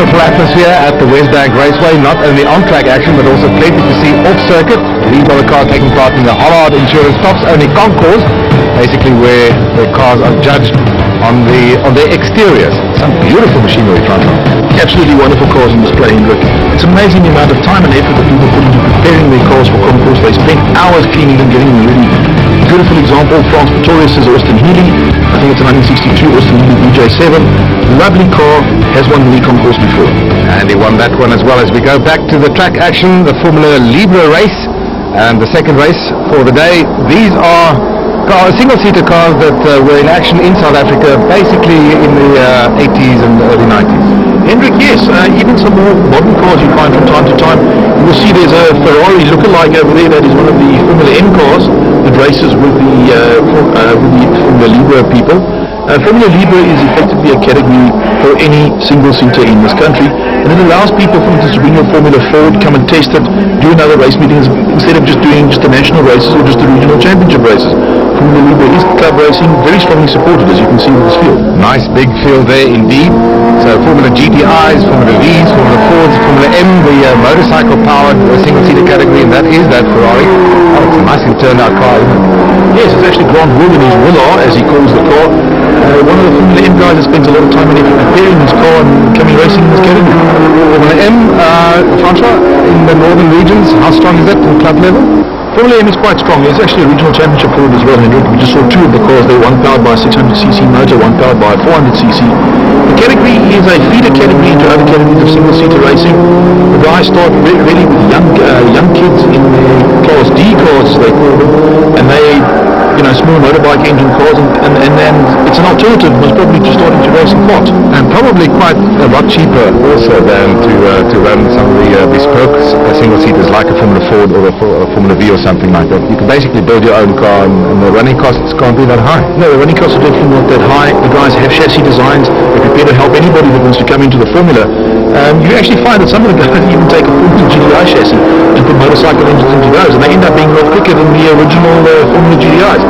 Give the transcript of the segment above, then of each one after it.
wonderful atmosphere at the Wesbank Raceway, not only on-track action but also plenty to see off-circuit. These are the cars taking part in the Hollard Insurance Stops Only Concourse, basically where the cars are judged on their exteriors. Some beautiful machinery front on. Absolutely wonderful cars on display, Hendrik. It's amazing the amount of time and effort that people put into preparing their cars for concourse. They spend hours cleaning them, getting them ready. Beautiful example, France Pretorius is Austin Healey. I think it's a 1962 Austin Healey BJ7. Lovely car, has won the concourse before. And he won that one as well. As we go back to the track action, the Formula Libre race, and the second race for the day. These are single-seater cars that were in action in South Africa basically in the 80s and early 90s. Hendrik, yes, even some more modern cars you find from time to time. You will see there's a Ferrari look-alike over there that is one of the Formula M cars that races with the Formula Libre people. Formula Libre is effectively a category for any single-seater in this country, and it allows people, for instance, to bring your Formula Ford, come and test it, do another race meetings, instead of just doing just the national races or just the regional championship races. Formula Libre is club racing, very strongly supported, as you can see with this field. Nice big field there indeed. So Formula GTIs, Formula Vs, Formula Fords, Formula M, the motorcycle-powered single-seater category, and that is that Ferrari. Oh, it's a nicely turned-out car, isn't it? Yes, it's actually Grant Will in his Willar, as he calls the car. One of the Formula M guys that spends a lot of time and effort preparing his car and coming racing in this category. Formula M, Francois, in the northern regions, how strong is that in club level? Formula M is quite strong. There's actually a regional championship for it as well, Hendrik. We just saw two of the cars there, one powered by a 600cc motor, one powered by a 400cc. The category is a feeder category to other categories of single-seater racing. The guys start really with young kids in their Class D cars, as they call them, and they, small motorbike engine cars, and then it's an alternative, most probably, to starting to race in quad. And probably quite a lot cheaper also than to run some of the bespoke single-seaters like a Formula Ford or a Formula V or something like that. You can basically build your own car, and the running costs can't be that high. No, the running costs are definitely not that high. The guys have chassis designs. They're prepared to help anybody that wants to come into the formula. You actually find that some of the guys even take a Formula GTI chassis and put motorcycle engines into those, and they end up being a lot quicker than the original Formula GTIs.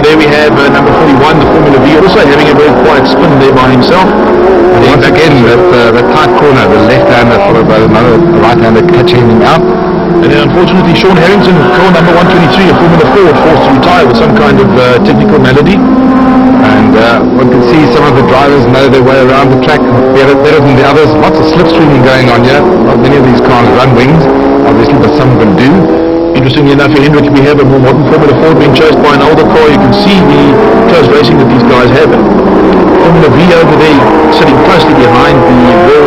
There we have number 41, the Formula V, also having a very quiet spin there by himself. And once again, that tight corner, the left-hander followed by another right-hander catching him out. And then unfortunately Sean Harrington, car number 123, a Formula Ford, forced to retire with some kind of technical malady. And one can see some of the drivers know their way around the track better than the others. Lots of slipstreaming going on here. Not many of these cars run wings, obviously, but some of them do. Interestingly enough, Hendrik, we have a more modern Formula Ford being chased by an older car. You can see the close racing that these guys have. Formula V over there, sitting closely behind the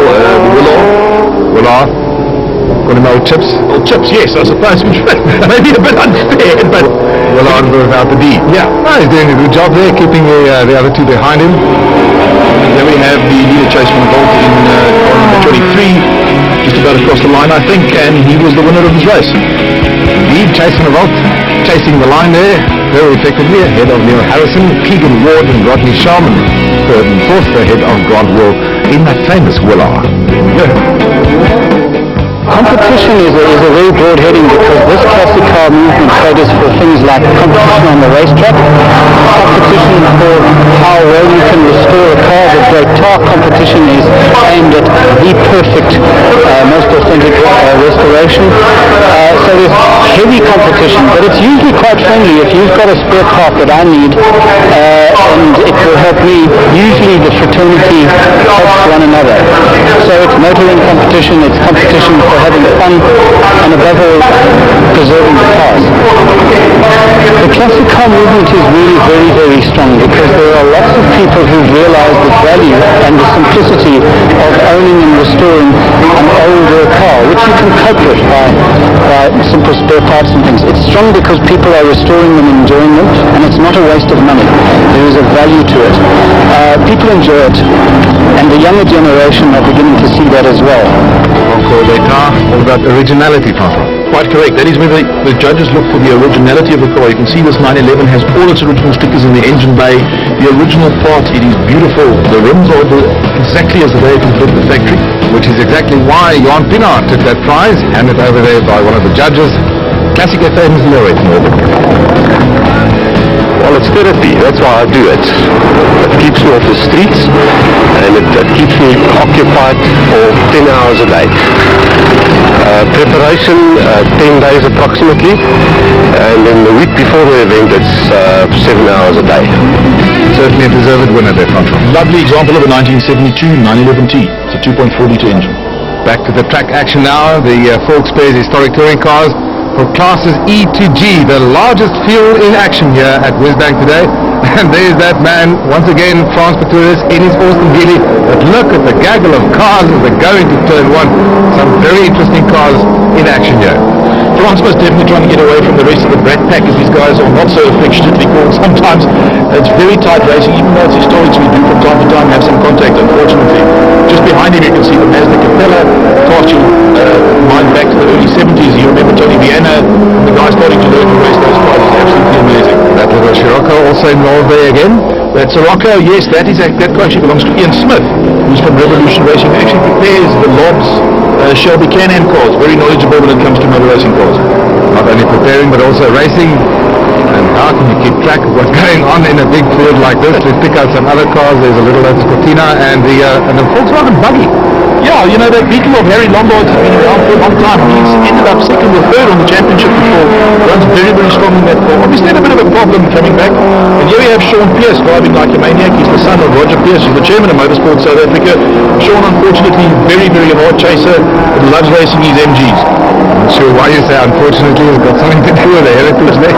Willar. Call him old Chips. Old Chips, yes, I suppose, which may be a bit unfair, but... Willard without the D. Yeah. No, he's doing a good job there, keeping the other two behind him. And then we have the leader Chase van Volt in car number 23, just about across the line, I think, and he was the winner of his race. Indeed, Chase van Volt chasing the line there very effectively, ahead of Neil Harrison, Keegan Ward and Rodney Sharman, third and fourth ahead of Grant Will in that famous Willard. Competition is a very broad heading, because this classic car movement caters for things like competition on the racetrack, competition for how well you can restore a car with great torque. Competition is aimed at the perfect, most authentic restoration. So there's heavy competition, but it's usually quite friendly. If you've got a spare part that I need, and it will help me, usually the fraternity helps one another. So it's motoring competition, it's competition for having fun, and above all, preserving the cars. The classic car movement is really very, very strong, because there are lots of people who realize the value and the simplicity of owning and restoring an older car, which you can cope with by simple spare parts and things. It's strong because people are restoring them and enjoying them, and it's not a waste of money. There is a value to it. People enjoy it, and the younger generation are beginning to see that as well. All about originality, Francois. Quite correct. That is where the judges look for the originality of the car. You can see this 911 has all its original stickers in the engine bay. The original part, it is beautiful. The rims are exactly as the day it was built at the factory. Which is exactly why Johan Pienaar took that prize, handed over there by one of the judges. Classic FM's laureate, Morgan. Well, it's therapy. That's why I do it. It keeps takes me off the streets, and it keeps me occupied for 10 hours a day. Preparation, 10 days approximately, and then the week before the event it's 7 hours a day. Certainly a deserved winner there, Francois. Lovely example of a 1972 911T. It's a 2.4 litre engine. Back to the track action now. The Falk Spares historic touring cars for classes E to G, the largest field in action here at Wesbank today. And there's that man, once again, Frans Pretorius in his Austin Healey. But look at the gaggle of cars as they go into turn one. Some very interesting cars in action here. Frans must definitely trying to get away from the rest of the Brat Pack, as these guys are not so affectionately called sometimes. It's very tight racing, even though it's historics, we do from time to time have some contact, unfortunately. Just behind him you can see the Mazda Capella. Cast your mind back to the early 70s. You remember Tony Viana, the guy starting to learn to race those cars. It's absolutely amazing. That little Scirocco also involved there again. That's Sirocco, yes, that car actually belongs to Ian Smith, who's from Revolution Racing, who actually prepares the Lobs Shelby Can-Am cars. Very knowledgeable when it comes to motor racing cars. Not only preparing but also racing. And how can you keep track of what's going on in a big field like this? Let's pick out some other cars. There's a little Cortina and the Volkswagen Buggy. Yeah, you know, that beetle of Harry Lombard's has been around for a long time. He's ended up second or third on the championship before. Runs very, very strong in that car. Obviously had a bit of a problem coming back. And here we have Sean Pierce driving like a maniac. He's the son of Roger Pierce, who's the chairman of Motorsport South Africa. Sean, unfortunately, very, very hard chaser, but loves racing his MGs. I'm not sure why you say unfortunately. It's got something to do with the heritage there.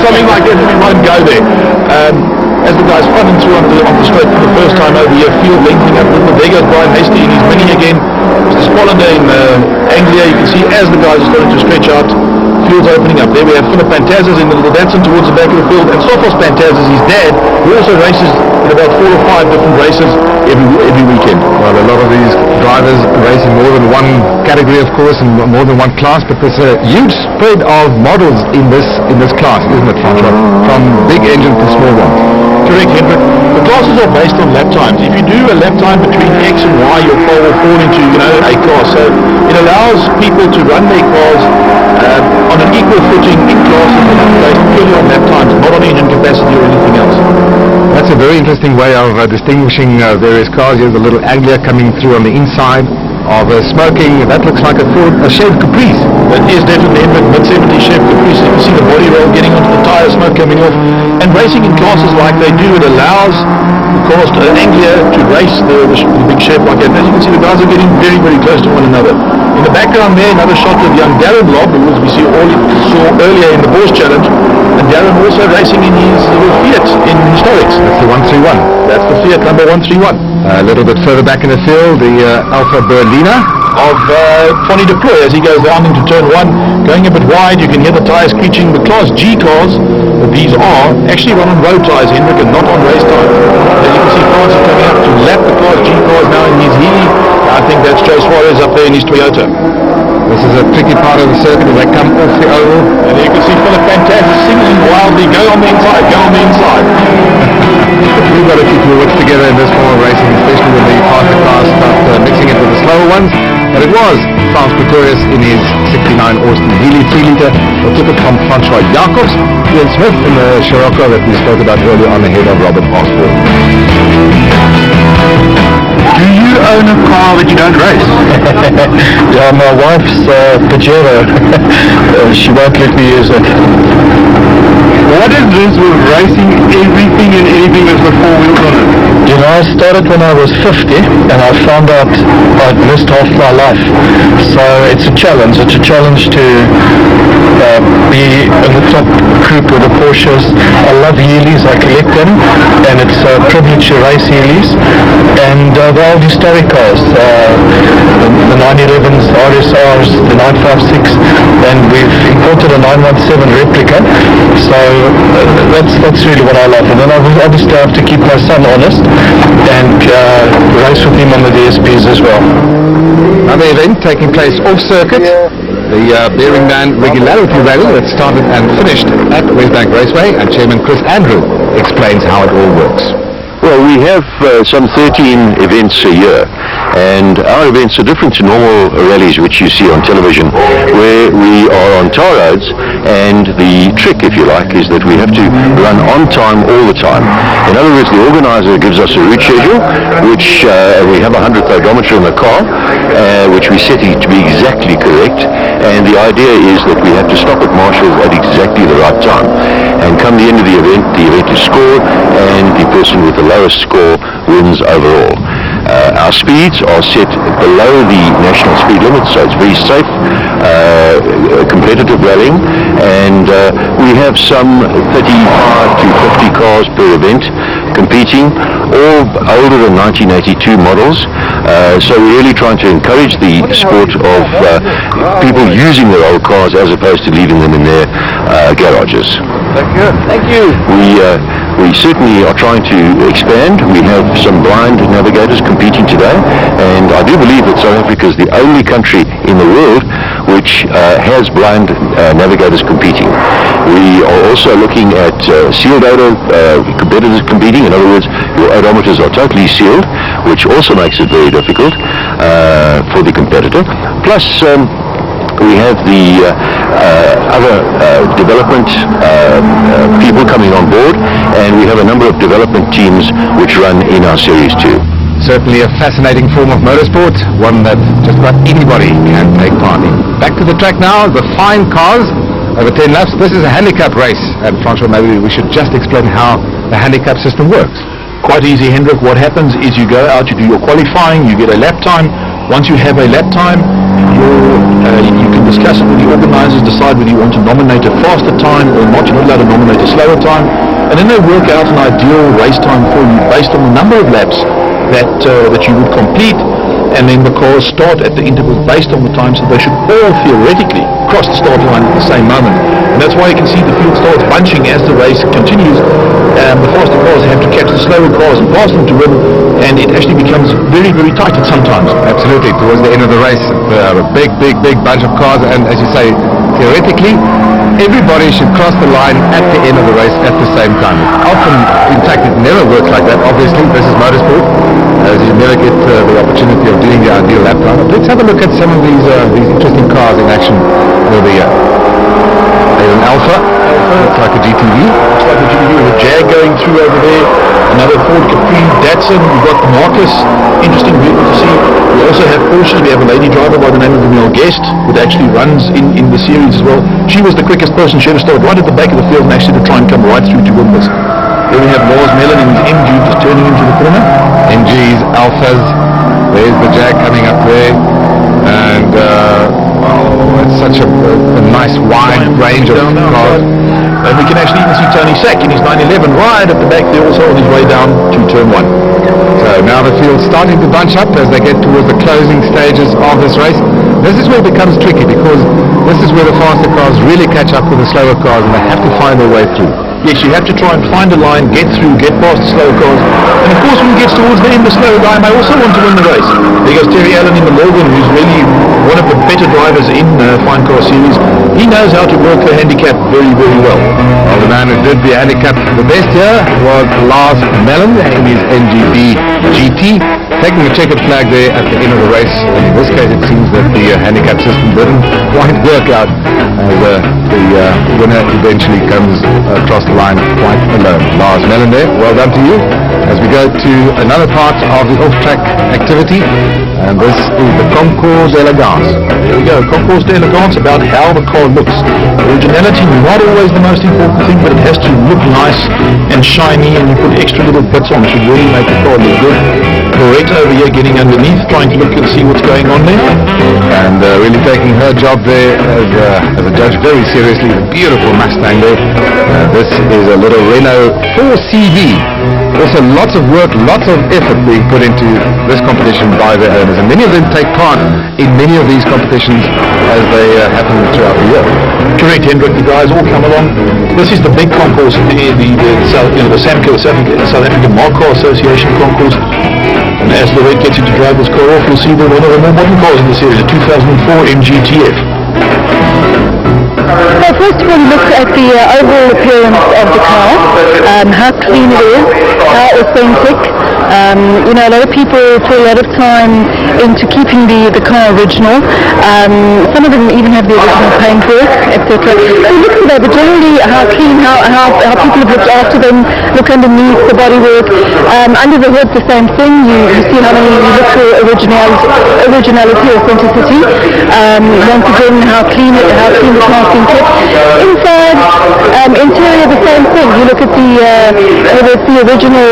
Something like that, we won't go there. As the guy's running through on the straight for the first time over here, field lengthening up a little. There goes Brian Hasty in his mini again. Mr. Spollander in Anglia, you can see as the guys are starting to stretch out, field's opening up. There we have Philip Pantazis in the little Datsun towards the back of the field, and Sophos Pantazis, his dad, who also races in about 4 or 5 different races every weekend. Well, a lot of these drivers racing more than one category, of course, and more than one class, but there's a huge spread of models in this class, isn't it, Francois? From big engine to small ones. Correct, Hendrik. The classes are based on lap times. If you do a lap time between X and Y, your car will fall into, a car. So it allows people to run their cars on an equal footing in classes based purely on lap times, not on engine capacity or anything else. That's a very interesting way of distinguishing various cars. Here's a little Anglia coming through on the inside of smoking. That looks like a Chevy Caprice. That is definitely a mid-70s Chevy Caprice. You can see the body roll getting onto the tyre, smoke coming off. And racing in classes like they do, it allows the cars to Anglia to race the big Chevy like that. And as you can see, the guys are getting very, very close to one another. In the background there, another shot of young Darren Lobb, who we saw earlier in the Bourse Challenge. And Darren also racing in his little Fiat in historics. That's the 131. That's the Fiat number 131. A little bit further back in the field, the Alfa Berlina of Tony Deploy as he goes down into turn 1, going a bit wide. You can hear the tyres screeching. The Class G cars, these are actually run on road tyres, Hendrik, and not on race tyres. As you can see, France is coming up to lap the Class G cars now in his Healy. I think that's Joe Suarez up there in his Toyota. This is a tricky part of the circuit as they come off the oval. And you can see Philip Pantazis singing wildly, go on the inside, go on the inside. We've got to keep your wits together in this form of racing, especially when the faster cars start mixing it with the slower ones. But it was Frans Pretorius in his 69 Austin Healey 3-litre that took it from Francois Jacobs, Ian Smith in the Scirocco that we spoke about earlier on ahead of Robert Bosal. Do you own a car that you don't race? Yeah, my wife's Pajero. She won't let me use it. What is this with racing everything and anything that's got 4 wheels on it? You know, I started when I was 50 and I found out I'd missed half my life. So it's a challenge. It's a challenge to be in the top group with the Porsches. I love Healey's, I collect them, and it's a privilege to race Healey's. And the old historic cars, the 911s, the RSRs, the 956, and we've imported a 917 replica. So that's really what I love. And then I obviously have to keep my son honest and race with him on the DSPs as well. Another event taking place off circuit, the Bearing Man Regularity Rally that started and finished at Wesbank Raceway, and Chairman Chris Andrew explains how it all works. Well, we have some 13 events a year, and our events are different to normal rallies which you see on television, where we are on tar roads and the trick, if you like, is that we have to run on time all the time. In other words, the organizer gives us a route schedule, which we have a 100th odometer in the car, which we set it to be exactly correct, and the idea is that we have to stop at marshals at exactly the right time. And come the end of the event is scored, and the person with the lowest score wins overall. Our speeds are set below the national speed limit, so it's very safe, competitive rallying, and we have some 35 to 50 cars per event competing, all older than 1982 models, so we're really trying to encourage the sport of people using their old cars as opposed to leaving them in their garages. Thank you. We certainly are trying to expand. We have some blind navigators competing today, and I do believe that South Africa is the only country in the world which has blind navigators competing. We are also looking at sealed competitors competing. In other words, your odometers are totally sealed, which also makes it very difficult for the competitor. Plus, we have the other development people coming on board, and we have a number of development teams which run in our series too. Certainly a fascinating form of motorsport, one that just about anybody can take part in. Back to the track now, the fine cars, over 10 laps. This is a handicap race, and Francois, maybe we should just explain how the handicap system works. Quite easy, Hendrik. What happens is you go out, you do your qualifying, you get a lap time. Once you have a lap time, you can discuss it with the organizers, decide whether you want to nominate a faster time or not. You're not allowed to nominate a slower time, and then they work out an ideal race time for you based on the number of laps that you would complete, and then the cars start at the intervals based on the time, so they should all theoretically cross the start line at the same moment. And that's why you can see the field starts bunching as the race continues. The faster cars have to catch the slower cars and pass them to win, and it actually becomes very, very tight at sometimes. Absolutely, towards the end of the race, a big bunch of cars, and as you say, theoretically, everybody should cross the line at the end of the race at the same time. Often, in fact, it never works like that. Obviously, this is motorsport, as you never get the opportunity of doing the ideal lap time. Let's have a look at some of these interesting cars in action over here. There's an Alpha, looks like a GTV. Looks like a GTV with a Jag going through over there. Another Ford Capri, Datsun. We've got the Marcus, interesting vehicle to see. We also have Porsches. We have a lady driver by the name of Emil Guest, that actually runs in the series as well. She was the quickest person. She had to start right at the back of the field and actually to try and come right through to win this. Then we have Lars Mellon in his MG just turning into the corner. MGs, Alphas, there's the Jag coming up there, and it's such a nice wide range of cars. And we can actually even see Tony Sack in his 911 right at the back there, also on his way down to turn 1. So now the field's starting to bunch up as they get towards the closing stages of this race. This is where it becomes tricky, because this is where the faster cars really catch up with the slower cars, and they have to find their way through. Yes, you have to try and find a line, get through, get past the slower cars. And of course, when it gets towards the end, the slower guy may also want to win the race. There goes Terry Allen in the Morgan, who's really one of the better drivers in Fine Car Series. He knows how to work the handicap very, very well. Well, the man who did the handicap the best here was Lars Mellon in his NGB GT, taking the checkered flag there at the end of the race. And in this case, it seems that the handicap system didn't quite work out, as the winner eventually comes across the line quite alone. Lars Mellon there, well done to you. As we go to another part of the off-track activity, and this is the Concours d'Elegance. There we go, Concours d'Elegance, about how the car looks. Originality, not always the most important thing, but it has to look nice and shiny, and you put extra little bits on. It should really make the car look good. Correct over here getting underneath, trying to look and see what's going on there. And really taking her job there as a judge very seriously. The beautiful Mustang there. This is a little Renault 4CV. Also lots of work, lots of effort being put into this competition by the owners, and many of them take part in many of these competitions as they happen throughout the year. Correct, Hendrik. The guys all come along. This is the big concourse, the SAMCO, South African Mark Car Association concourse. And as Lorette gets into drive this car off, you'll see that one of the more modern cars in the series, a 2004 MGTF. So first of all, look at the overall appearance of the car, how clean it is, how authentic, A lot of people put a lot of time into keeping the car original. Some of them even have the original paintwork, etc. So look for that, but generally how clean, how people have looked after them, look underneath the bodywork. Under the hood, the same thing. You see how many, you look for originality, authenticity. Once again, how clean the car's been kept. Inside, interior, the same thing. You look at whether it's the original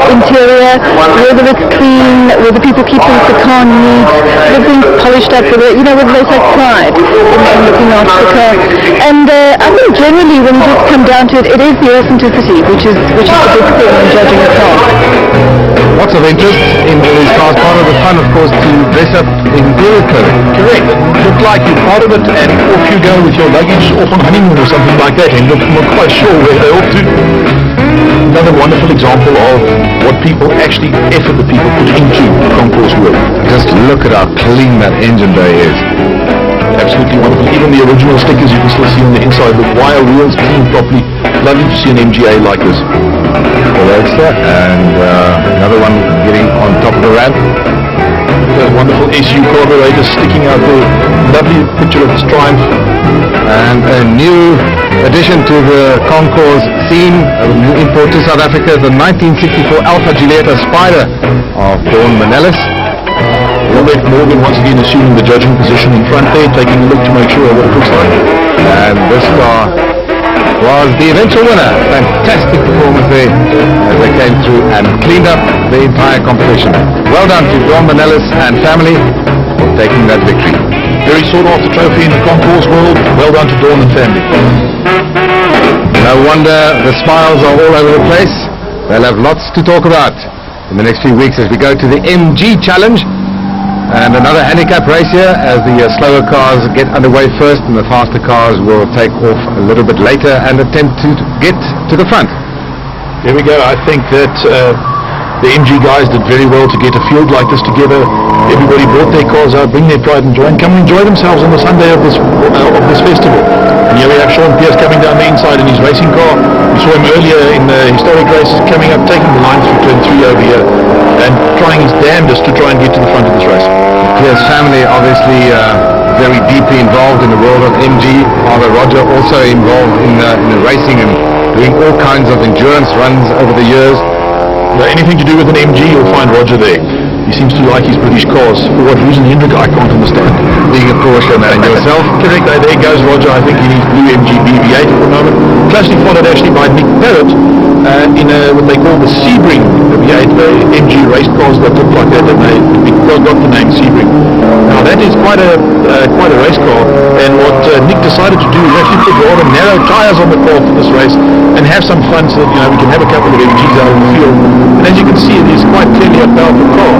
interior, whether it's clean, whether people keep the car neat, whether things polished up, whether they take pride in looking after the car. And I think generally, when you just come down to it, it is the authenticity, which is the big thing in judging a car. Lots of interest in all these cars. Part of the fun, of course, to dress up in interior clothing. Correct. Look like you're part of it, and off you go with your luggage off on honeymoon or something like that, and you're not quite sure where they're off to. Another wonderful example of what people actually, effort the people put into the concourse work. Just look at how clean that engine bay is. Absolutely wonderful. Even the original stickers you can still see on the inside. The wire wheels cleaned properly. Lovely to see an MGA like this. Roadster, and another one getting on top of the ramp. The wonderful SU carburetor sticking out there. Lovely picture of its Triumph. And a new addition to the concourse scene, a new import to South Africa, the 1964 Alfa Giulietta Spider of Dawn Manellis. Robert Morgan once again assuming the judging position in front there, taking a look to make sure what it looks like. And this car was the eventual winner. Fantastic performance there as they came through and cleaned up the entire competition. Well done to Dawn Manellis and family for taking that victory. Very sought after trophy in the concourse world. Well done to Dawn and family. No wonder the smiles are all over the place. They'll have lots to talk about in the next few weeks as we go to the MG Challenge. And another handicap race here as the slower cars get underway first and the faster cars will take off a little bit later and attempt to get to the front. There we go. I think that the MG guys did very well to get a field like this together. Everybody brought their cars out, bring their pride and joy, and come and enjoy themselves on the Sunday of this festival. And here we have Sean Pierce coming down the inside in his racing car. We saw him earlier in the historic races coming up, taking the line through turn 3 over here and trying his damnedest to try and get to the front of this race. Pierce family obviously very deeply involved in the world of MG. Father Roger also involved in the racing and doing all kinds of endurance runs over the years. Anything to do with an MG, you'll find Roger there. He seems to like his British cars. For what reason, Hendrik, I can't understand. Being a Porsche man yourself. Correct, there goes Roger, I think, in his blue MG BB8 at the moment. Closely followed actually by Nick Parrott in what they call the Sebring BB8, the MG race cars that look like that, and they got the name Sebring. Now that is quite a race car, and what Nick decided to do is actually put rather narrow tyres on the car for this race and have some fun so that we can have a couple of MGs out on the field. And as you can see, it is quite clearly a powerful car.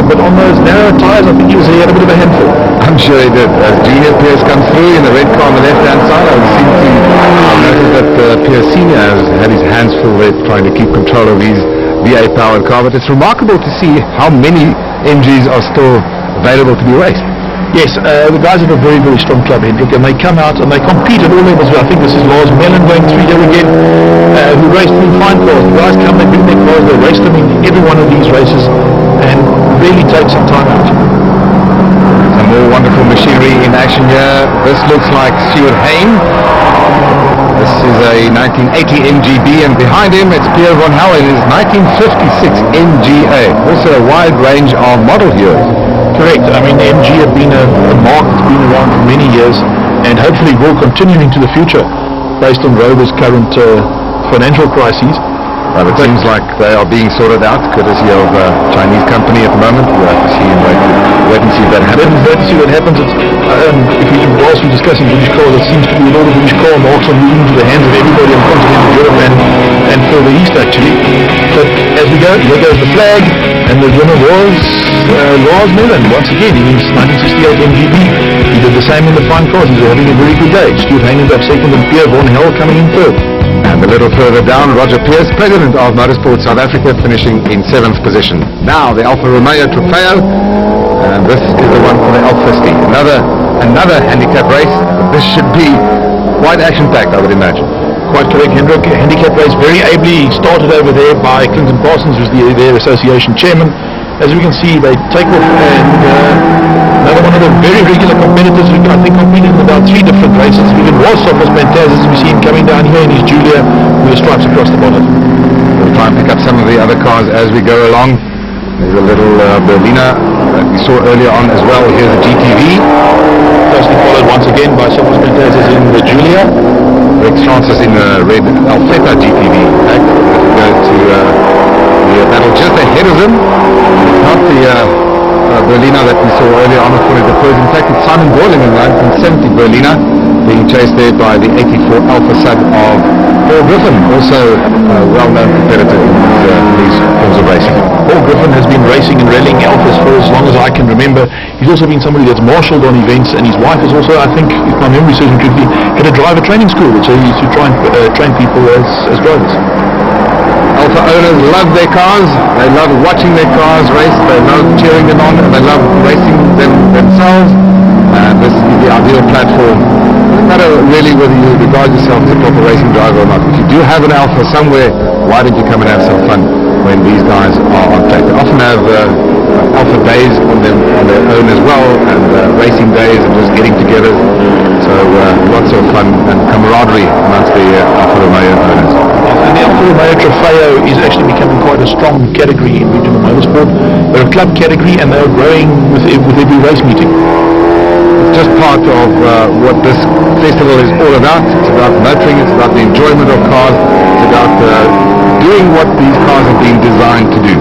But on those narrow tyres, I think he had a bit of a handful. I'm sure he did. As Junior Pierce comes through in the red car on the left-hand side, I would seem to notice that Pierce Senior has had his hands full there trying to keep control of his V8-powered car. But it's remarkable to see how many MGs are still available to be raced. Yes, the guys have a very, very strong club, Hendrik, and they come out and they compete at all levels. I think this is Lars Mellon going through here again, who raced in fine cars. The guys come, they bring their cars, they race them in every one of these races and really take some time out. Some more wonderful machinery in action here. This looks like Stuart Hain. This is a 1980 MGB, and behind him it's Pierre von Houwen, his 1956 MGA. Also a wide range of model years. Correct. I mean, the MG have been a mark that's been around for many years and hopefully will continue into the future based on Rover's current financial crises. Well, it seems like they are being sorted out courtesy of a Chinese company at the moment. We'll have to see and wait and see if that happens. Wait and see what happens. Whilst we're discussing British cars, it seems to be a lot of British car marks are moving into the hands of everybody on continental Europe and further east actually. But as we go, here goes the flag, and the winner was Lars Mellon once again in his 1968 MGB. He did the same in the fine cars. He's having a very good day. Stuart Hain ended up second and Pierre von Hell coming in third. And a little further down, Roger Pierce, president of Motorsport South Africa, finishing in 7th position. Now the Alfa Romeo Trofeo, and this is the one for the L50. Another handicap race. This should be quite action-packed, I would imagine. Quite correct, Hendrik. Handicap race very ably started over there by Clinton Parsons, who's their association chairman. As we can see, they take off, and another one of the very regular competitors who I think competed in about 3 different races. Even Bosal was fantastic, as we see him coming down here in his Julia with the stripes across the bonnet. We'll try and pick up some of the other cars as we go along. There's a little Berliner that we saw earlier on as well. Here's the GTV. Closely followed once again by Sopos Fantastic in the Julia. Rex Francis in the red Alfetta GTV. In fact, we go to the battle just ahead of them. It's not the Berliner that we saw earlier on according to the pros. In fact, it's Simon Boiling in 1970 Berliner being chased there by the 84 Alpha Sub of Paul Griffin, also a well-known competitor in these forms of racing. Paul Griffin has been racing and rallying Alphas for as long as I can remember. He's also been somebody that's marshalled on events, and his wife is also, I think, if my memory serves me correctly, had a driver training school, which they used to try and train people as drivers. Alpha owners love their cars, they love watching their cars race, they love cheering them on, and they love racing them themselves. And this is the ideal platform. No matter really whether you regard yourself as a proper racing driver or not. If you do have an Alpha somewhere, why don't you come and have some fun when these guys are on track? They often have Alpha days on their own as well, and racing days and just getting together. So lots of fun and camaraderie amongst the Alfa Romeo owners. And the Alfa Romeo Trofeo is actually becoming quite a strong category in regional motorsport. They're a club category, and they're growing with every race meeting. It's just part of what this festival is all about. It's about motoring, it's about the enjoyment of cars, it's about doing what these cars have been designed to do.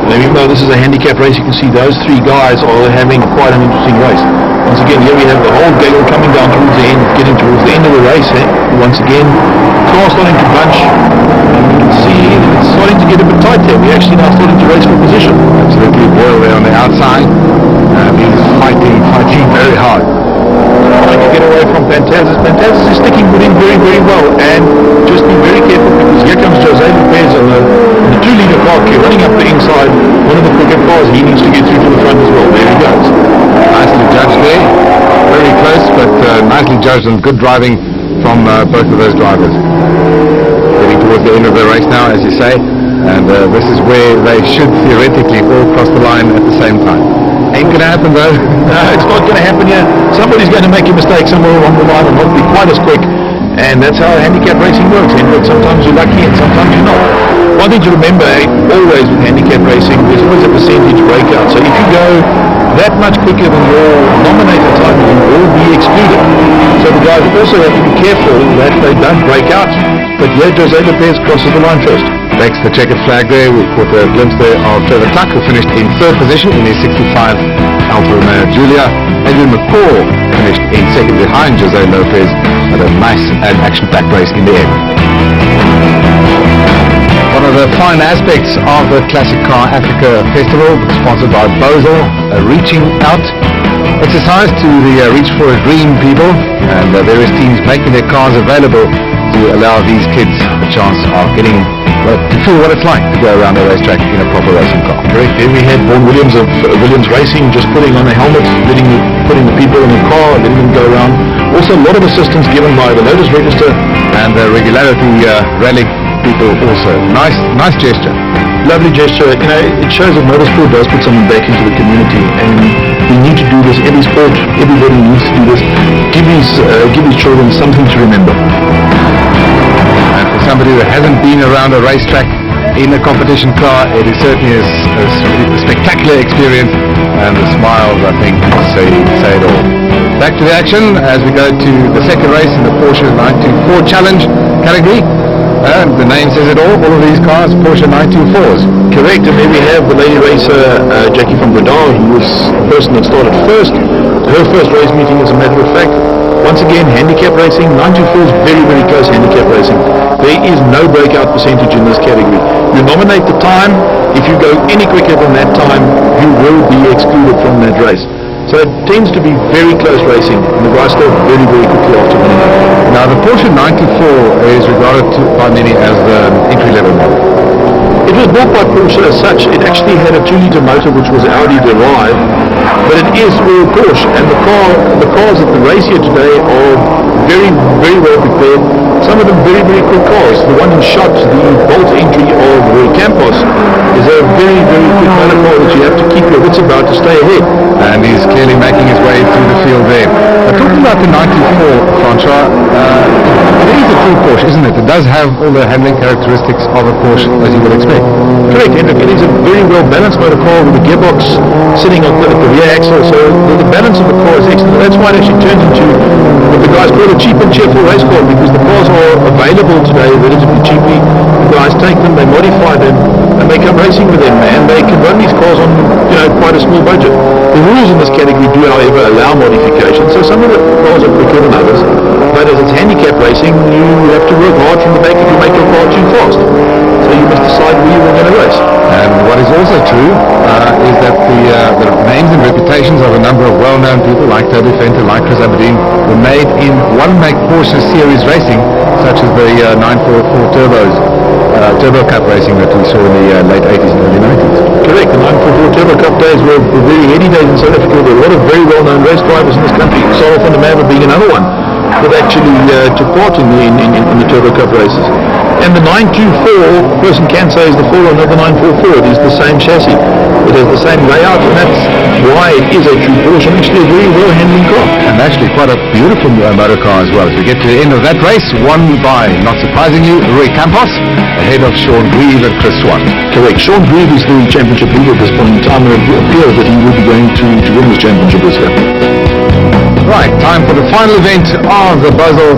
And even though this is a handicap race, you can see those 3 guys are having quite an interesting race. Once again, here we have the whole gale coming down towards the end, getting towards the end of the race. Once again, car starting to bunch. And we can see it's starting to get a bit tight there. We're actually now starting to race for position. Absolutely, Boyle there on the outside. He's fighting very hard. Trying to get away from Fantastis. Fantastis is sticking with him very, very well, and just be very careful, because here comes Jose Lopez on the 2-liter car key running up the inside. One of the quicker cars, he needs to get through to the front as well. There he goes. Nicely judged there. Very close, but nicely judged, and good driving from both of those drivers. Getting towards the end of the race now, as you say, and this is where they should theoretically all cross the line at the same time. Ain't gonna happen though. No, it's not gonna happen here. Somebody's going to make a mistake somewhere along the line and not be quite as quick. And that's how handicap racing works. Hendrik, sometimes you're lucky and sometimes you're not. One thing to remember, always with handicap racing, there's always a percentage breakout. So if you go that much quicker than your nominated time, you will be excluded. So the guys also have to be careful that they don't break out. But here, Jose Lopez crosses the line first. Thanks to the checkered flag there. We caught a glimpse there of Trevor Tuck, who finished in 3rd position in his 65 Alfa Romeo Giulia. Adrian McCaw finished in 2nd behind Jose Lopez, at a nice and action-packed race in the end. One of the fine aspects of the Classic Car Africa Festival, sponsored by Bosal, reaching out exercise to the Reach for a Dream people, and various teams making their cars available to allow these kids a chance of getting to feel what it's like to go around a racetrack in a proper racing car. Correct. Then we had Vaughan Williams of Williams Racing just putting on a helmet, putting the people in the car, letting them go around. Also a lot of assistance given by the Lotus Register and the Regularity Rally people also. Nice gesture. Lovely gesture. You know, it shows that motorsport does put something back into the community, and we need to do this. Every sport, everybody needs to do this. Give these children something to remember. And for somebody who hasn't been around a racetrack in a competition car, it is certainly a spectacular experience, and the smiles, I think, say it all. Back to the action as we go to the second race in the Porsche 924 Challenge category. And the name says it all of these cars, Porsche 924s. Correct, and then we have the lady racer, Jackie van Breda, who was the person that started first. Her first race meeting, as a matter of fact. Once again, handicap racing, 924 is very, very close handicap racing. There is no breakout percentage in this category. You nominate the time. If you go any quicker than that time, you will be excluded from that race. So it tends to be very close racing, and the guys start very, very quickly after one another. Now the Porsche 924 is regarded by many as the entry-level model. It was built by Porsche as such. It actually had a 2-liter motor which was Audi derived, but it is all Porsche, and the cars at the race here today are very, very well prepared. Some of them very, very quick cars. The one who shot the Bolt entry of Roy Campos is a very, very quick motor car that you have to keep your wits about to stay ahead. And he's clearly making his way through the field there. Talking about the 94, Francois, it is a true Porsche, isn't it? It does have all the handling characteristics of a Porsche, as you would expect. Correct, Hendrik. It is a very well balanced motor car with a gearbox sitting on the rear axle, so the balance of the car is excellent. That's why it actually turns into what the guys call a cheap and cheerful race car, because the cars are available today relatively cheaply. The guys take them, they modify them, and they come racing with them, and they can run these cars on, quite a small budget. The rules in this category do, however, allow modification, so some of the cars are quicker than others, but as it's handicap racing, you have to work hard from the back if you make your car too fast. So you must decide where you're going to race. And what is also true is that the names and reputations of a number of well-known people like Toby Fenter, like Chris Aberdeen, were made in one-make Porsche series racing, such as the 944 Turbos, Turbo Cup racing that we saw in the late 80s and early 90s. Correct, the 944 Turbo Cup days were very heady days in South Africa. There were a lot of very well-known race drivers in this country, Sarah van der Merwe being another one, that actually took part in the Turbo Cup races. And the 924, a person can say, is the forerunner of the 944. It is the same chassis. It has the same layout, and that's why it is a true Porsche, and actually a very well-handling car. And actually quite a beautiful motor car as well. As we get to the end of that race, won by, not surprisingly, Roy Campos, ahead of Sean Grieve and Chris Swart. Correct. Sean Grieve is the championship leader at this point in time, and it appears that he will be going to win this championship this year. Right, time for the final event of the Bosal